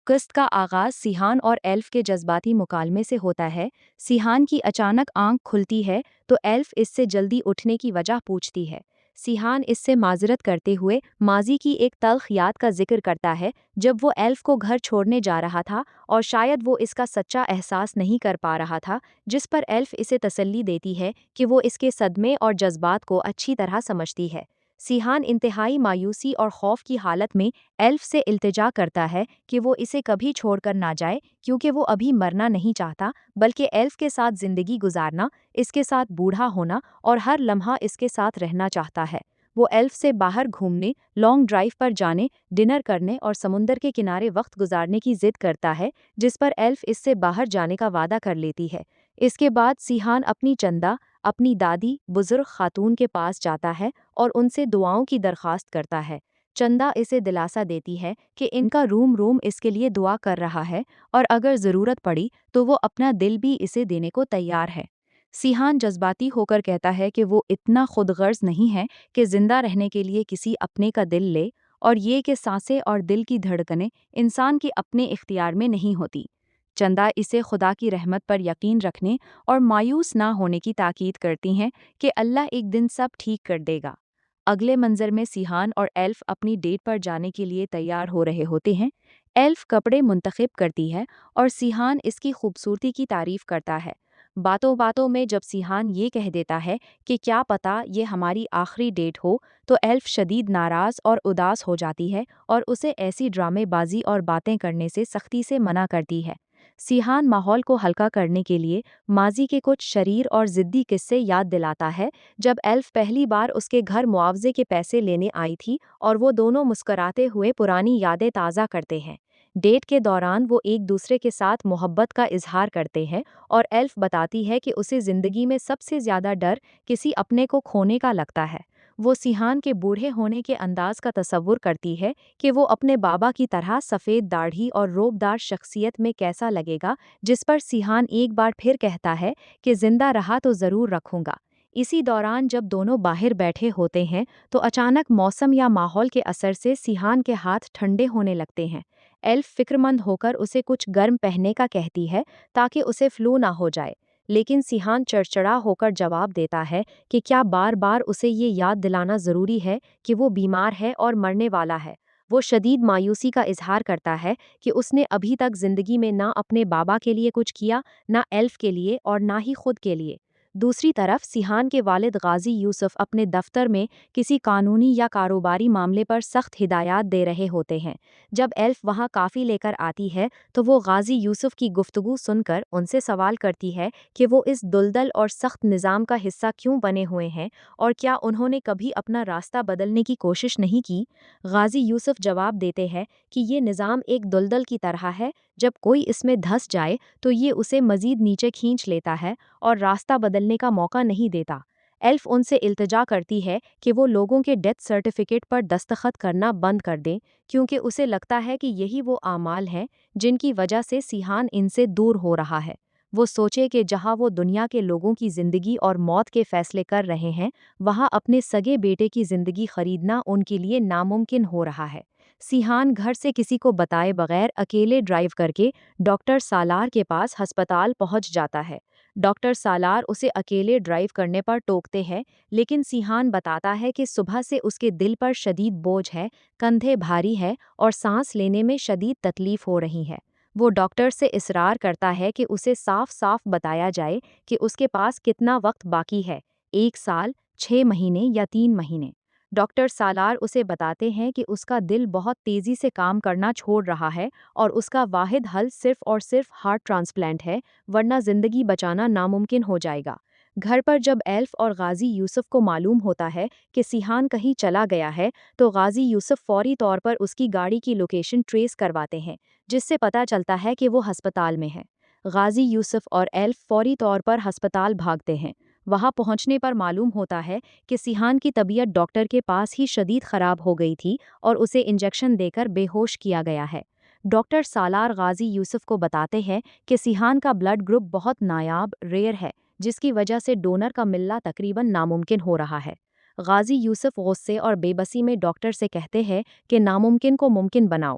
قسط کا آغاز سیحان اور ایلف کے جذباتی مکالمے سے ہوتا ہے۔ سیحان کی اچانک آنکھ کھلتی ہے تو ایلف اس سے جلدی اٹھنے کی وجہ پوچھتی ہے۔ سیحان اس سے معذرت کرتے ہوئے ماضی کی ایک تلخ یاد کا ذکر کرتا ہے جب وہ ایلف کو گھر چھوڑنے جا رہا تھا اور شاید وہ اس کا سچا احساس نہیں کر پا رہا تھا، جس پر ایلف اسے تسلی دیتی ہے کہ وہ اس کے صدمے اور جذبات کو اچھی طرح سمجھتی ہے۔ سیحان انتہائی مایوسی اور خوف کی حالت میں ایلف سے التجا کرتا ہے کہ وہ اسے کبھی چھوڑ کر نہ جائے، کیونکہ وہ ابھی مرنا نہیں چاہتا بلکہ ایلف کے ساتھ زندگی گزارنا، اس کے ساتھ بوڑھا ہونا اور ہر لمحہ اس کے ساتھ رہنا چاہتا ہے۔ وہ ایلف سے باہر گھومنے، لانگ ڈرائیو پر جانے، ڈنر کرنے اور سمندر کے کنارے وقت گزارنے کی ضد کرتا ہے، جس پر ایلف اس سے باہر جانے کا وعدہ کر لیتی ہے۔ اس کے بعد سیحان اپنی چندا، اپنی دادی بزرگ خاتون کے پاس جاتا ہے اور ان سے دعاؤں کی درخواست کرتا ہے۔ چندا اسے دلاسا دیتی ہے کہ ان کا روم اس کے لیے دعا کر رہا ہے اور اگر ضرورت پڑی تو وہ اپنا دل بھی اسے دینے کو تیار ہے۔ سیحان جذباتی ہو کر کہتا ہے کہ وہ اتنا خود غرض نہیں ہے کہ زندہ رہنے کے لیے کسی اپنے کا دل لے، اور یہ کہ سانسیں اور دل کی دھڑکنیں انسان کے اپنے اختیار میں نہیں ہوتی۔ چندا اسے خدا کی رحمت پر یقین رکھنے اور مایوس نہ ہونے کی تاکید کرتی ہیں کہ اللہ ایک دن سب ٹھیک کر دے گا۔ اگلے منظر میں سیحان اور ایلف اپنی ڈیٹ پر جانے کے لیے تیار ہو رہے ہوتے ہیں۔ ایلف کپڑے منتخب کرتی ہے اور سیحان اس کی خوبصورتی کی تعریف کرتا ہے۔ باتوں باتوں میں جب سیحان یہ کہہ دیتا ہے کہ کیا پتہ یہ ہماری آخری ڈیٹ ہو، تو ایلف شدید ناراض اور اداس ہو جاتی ہے اور اسے ایسی ڈرامے بازی اور باتیں کرنے سے سختی سے منع کرتی ہے۔ سیحان ماحول کو ہلکا کرنے کے لیے ماضی کے کچھ شریر اور ضدی قصے یاد دلاتا ہے، جب ایلف پہلی بار اس کے گھر معاوضے کے پیسے لینے آئی تھی اور وہ دونوں مسکراتے ہوئے پرانی یادیں تازہ کرتے ہیں۔ ڈیٹ کے دوران وہ ایک دوسرے کے ساتھ محبت کا اظہار کرتے ہیں اور ایلف بتاتی ہے کہ اسے زندگی میں سب سے زیادہ ڈر کسی اپنے کو کھونے کا لگتا ہے۔ وہ سیحان کے بوڑھے ہونے کے انداز کا تصور کرتی ہے کہ وہ اپنے بابا کی طرح سفید داڑھی اور روبدار شخصیت میں کیسا لگے گا، جس پر سیحان ایک بار پھر کہتا ہے کہ زندہ رہا تو ضرور رکھوں گا۔ اسی دوران جب دونوں باہر بیٹھے ہوتے ہیں تو اچانک موسم یا ماحول کے اثر سے سیحان کے ہاتھ ٹھنڈے ہونے لگتے ہیں۔ ایلف فکرمند ہو کر اسے کچھ گرم پہننے کا کہتی ہے تاکہ اسے فلو نہ ہو جائے، لیکن سیحان چڑچڑا ہو کر جواب دیتا ہے کہ کیا بار بار اسے یہ یاد دلانا ضروری ہے کہ وہ بیمار ہے اور مرنے والا ہے۔ وہ شدید مایوسی کا اظہار کرتا ہے کہ اس نے ابھی تک زندگی میں نہ اپنے بابا کے لیے کچھ کیا، نہ ایلف کے لیے اور نہ ہی خود کے لیے۔ دوسری طرف سیحان کے والد غازی یوسف اپنے دفتر میں کسی قانونی یا کاروباری معاملے پر سخت ہدایات دے رہے ہوتے ہیں۔ جب ایلف وہاں کافی لے کر آتی ہے تو وہ غازی یوسف کی گفتگو سن کر ان سے سوال کرتی ہے کہ وہ اس دلدل اور سخت نظام کا حصہ کیوں بنے ہوئے ہیں اور کیا انہوں نے کبھی اپنا راستہ بدلنے کی کوشش نہیں کی۔ غازی یوسف جواب دیتے ہیں کہ یہ نظام ایک دلدل کی طرح ہے، جب کوئی اس میں دھس جائے تو یہ اسے مزید نیچے کھینچ لیتا ہے اور راستہ بدلنے کا موقع نہیں دیتا۔ ایلف ان سے التجا کرتی ہے کہ وہ لوگوں کے ڈیتھ سرٹیفکیٹ پر دستخط کرنا بند کر دیں، کیونکہ اسے لگتا ہے کہ یہی وہ اعمال ہیں جن کی وجہ سے سیحان ان سے دور ہو رہا ہے۔ وہ سوچے کہ جہاں وہ دنیا کے لوگوں کی زندگی اور موت کے فیصلے کر رہے ہیں، وہاں اپنے سگے بیٹے کی زندگی خریدنا ان کے لیے ناممکن ہو رہا ہے۔ سیحان گھر سے کسی کو بتائے بغیر اکیلے ڈرائیو کر کے ڈاکٹر سالار کے پاس ہسپتال پہنچ جاتا ہے۔ ڈاکٹر سالار اسے اکیلے ڈرائیو کرنے پر ٹوکتے ہیں، لیکن سیحان بتاتا ہے کہ صبح سے اس کے دل پر شدید بوجھ ہے، کندھے بھاری ہے اور سانس لینے میں شدید تکلیف ہو رہی ہے۔ وہ ڈاکٹر سے اصرار کرتا ہے کہ اسے صاف صاف بتایا جائے کہ اس کے پاس کتنا وقت باقی ہے، 1 سال، 6 مہینے یا 3 مہینے۔ ڈاکٹر سالار اسے بتاتے ہیں کہ اس کا دل بہت تیزی سے کام کرنا چھوڑ رہا ہے اور اس کا واحد حل صرف اور صرف ہارٹ ٹرانسپلانٹ ہے، ورنہ زندگی بچانا ناممکن ہو جائے گا۔ گھر پر جب ایلف اور غازی یوسف کو معلوم ہوتا ہے کہ سیحان کہیں چلا گیا ہے تو غازی یوسف فوری طور پر اس کی گاڑی کی لوکیشن ٹریس کرواتے ہیں، جس سے پتہ چلتا ہے کہ وہ ہسپتال میں ہے۔ غازی یوسف اور ایلف فوری طور پر ہسپتال بھاگتے ہیں۔ وہاں پہنچنے پر معلوم ہوتا ہے کہ سیحان کی طبیعت ڈاکٹر کے پاس ہی شدید خراب ہو گئی تھی اور اسے انجیکشن دے کر بے ہوش کیا گیا ہے۔ ڈاکٹر سالار غازی یوسف کو بتاتے ہیں کہ سیحان کا بلڈ گروپ بہت نایاب ریئر ہے، جس کی وجہ سے ڈونر کا ملنا تقریباً ناممکن ہو رہا ہے۔ غازی یوسف غصے اور بے بسی میں ڈاکٹر سے کہتے ہیں کہ ناممکن کو ممکن بناؤ۔